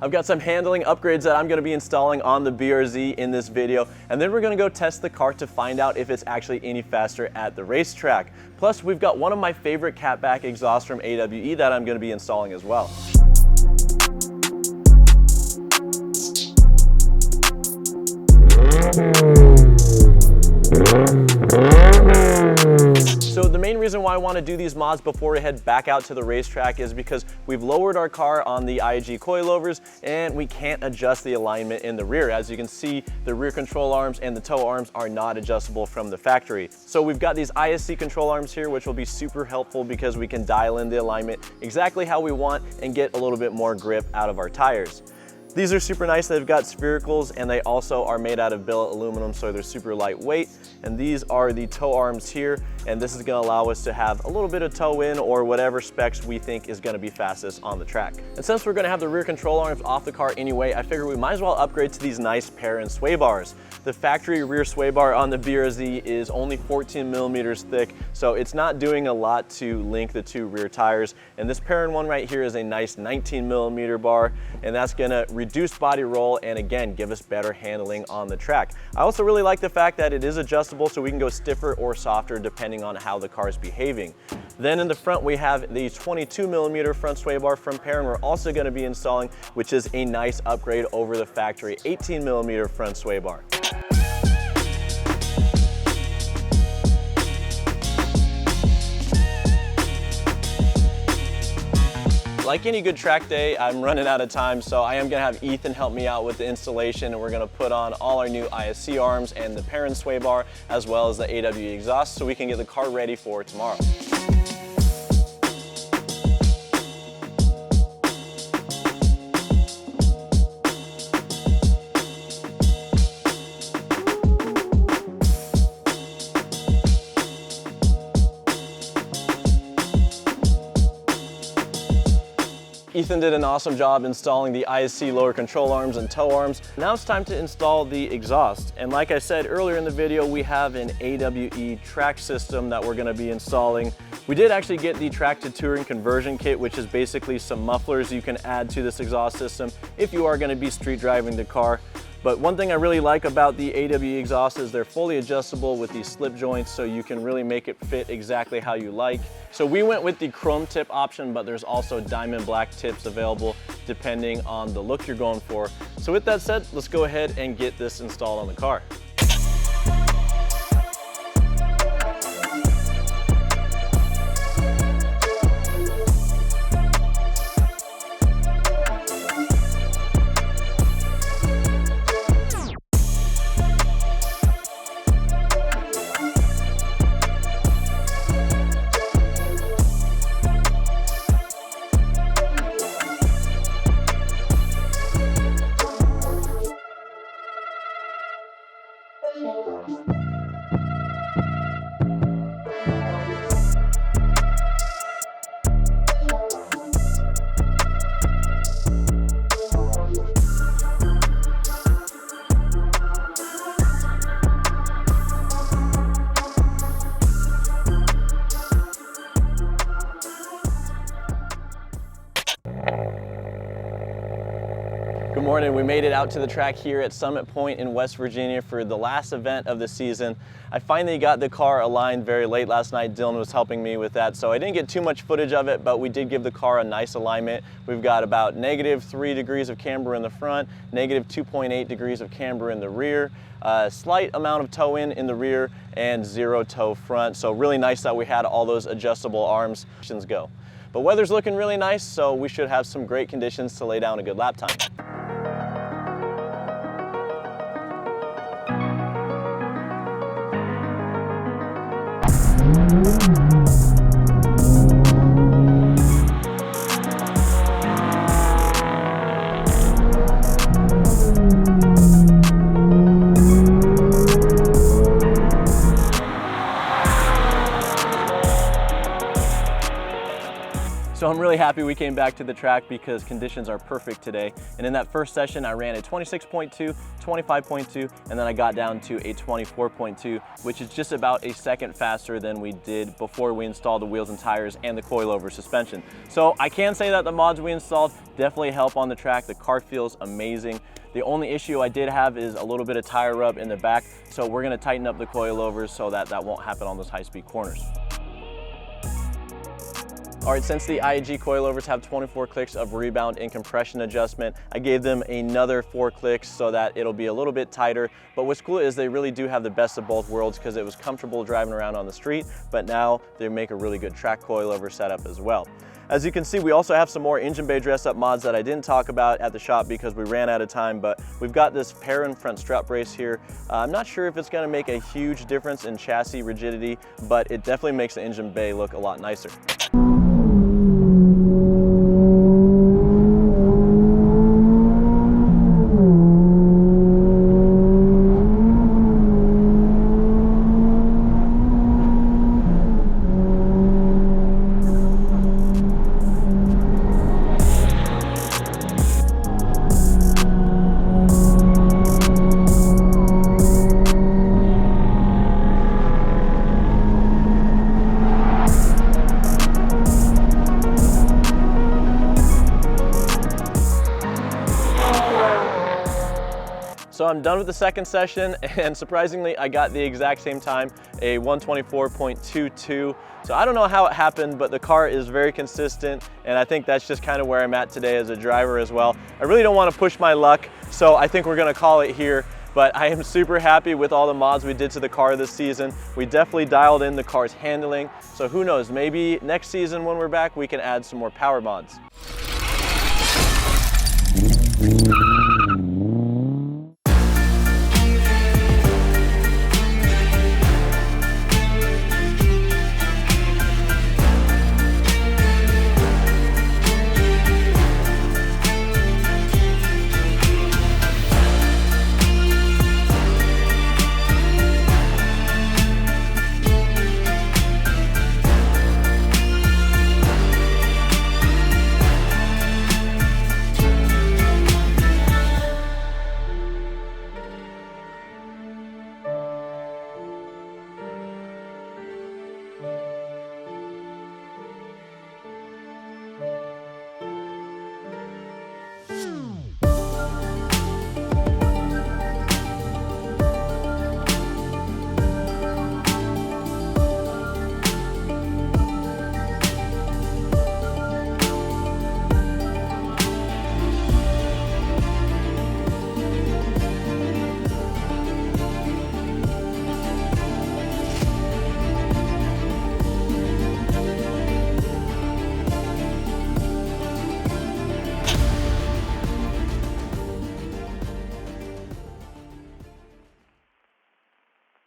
I've got some handling upgrades that I'm going to be installing on the BRZ in this video, and then we're going to go test the car to find out if it's actually any faster at the racetrack. Plus, we've got one of my favorite Catback exhausts from AWE that I'm going to be installing as well. So the main reason why I want to do these mods before we head back out to the racetrack is because we've lowered our car on the IG coilovers and we can't adjust the alignment in the rear. As you can see, the rear control arms and the tow arms are not adjustable from the factory. So we've got these ISC control arms here, which will be super helpful because we can dial in the alignment exactly how we want and get a little bit more grip out of our tires. These are super nice. They've got sphericals and they also are made out of billet aluminum, so they're super lightweight. And these are the tow arms here, and this is going to allow us to have a little bit of tow in or whatever specs we think is going to be fastest on the track. And since we're going to have the rear control arms off the car anyway, I figure we might as well upgrade to these nice Perrin sway bars. The factory rear sway bar on the BRZ is only 14 millimeters thick, so it's not doing a lot to link the two rear tires. And this Perrin one right here is a nice 19 millimeter bar, and that's going to reduce body roll and again give us better handling on the track. I also really like the fact that it is adjustable, so we can go stiffer or softer depending on how the car is behaving. Then in the front we have the 22 millimeter front sway bar from Perrin we're also going to be installing, which is a nice upgrade over the factory 18 millimeter front sway bar. Like any good track day, I'm running out of time, so I am going to have Ethan help me out with the installation, and we're going to put on all our new ISC arms and the Perrin sway bar as well as the AWE exhaust so we can get the car ready for tomorrow. Ethan did an awesome job installing the ISC lower control arms and tow arms. Now it's time to install the exhaust. And like I said earlier in the video, we have an AWE track system that we're going to be installing. We did actually get the track to touring conversion kit, which is basically some mufflers you can add to this exhaust system if you are going to be street driving the car. But one thing I really like about the AWE exhaust is they're fully adjustable with these slip joints, so you can really make it fit exactly how you like. So we went with the chrome tip option, but there's also diamond black tips available depending on the look you're going for. So with that said, let's go ahead and get this installed on the car. Good morning. We made it out to the track here at Summit Point in West Virginia for the last event of the season. I finally got the car aligned very late last night. Dylan was helping me with that, so I didn't get too much footage of it, but we did give the car a nice alignment. We've got about -3 degrees of camber in the front, -2.8 degrees of camber in the rear, a slight amount of toe in the rear, and 0 toe front. So really nice that we had all those adjustable arms. Go. But weather's looking really nice, so we should have some great conditions to lay down a good lap time. So I'm really happy we came back to the track because conditions are perfect today. And in that first session, I ran a 26.2, 25.2, and then I got down to a 24.2, which is just about a second faster than we did before we installed the wheels and tires and the coilover suspension. So I can say that the mods we installed definitely help on the track. The car feels amazing. The only issue I did have is a little bit of tire rub in the back, so we're gonna tighten up the coilovers so that that won't happen on those high-speed corners. All right, since the IAG coilovers have 24 clicks of rebound and compression adjustment, I gave them another 4 clicks so that it'll be a little bit tighter. But what's cool is they really do have the best of both worlds because it was comfortable driving around on the street, but now they make a really good track coilover setup as well. As you can see, we also have some more engine bay dress up mods that I didn't talk about at the shop because we ran out of time, but we've got this Perrin front strut brace here. I'm not sure if it's gonna make a huge difference in chassis rigidity, but it definitely makes the engine bay look a lot nicer. So I'm done with the second session, and surprisingly, I got the exact same time, a 124.22. So I don't know how it happened, but the car is very consistent, and I think that's just kind of where I'm at today as a driver as well. I really don't want to push my luck, so I think we're gonna call it here. But I am super happy with all the mods we did to the car this season. We definitely dialed in the car's handling. So who knows, maybe next season when we're back, we can add some more power mods.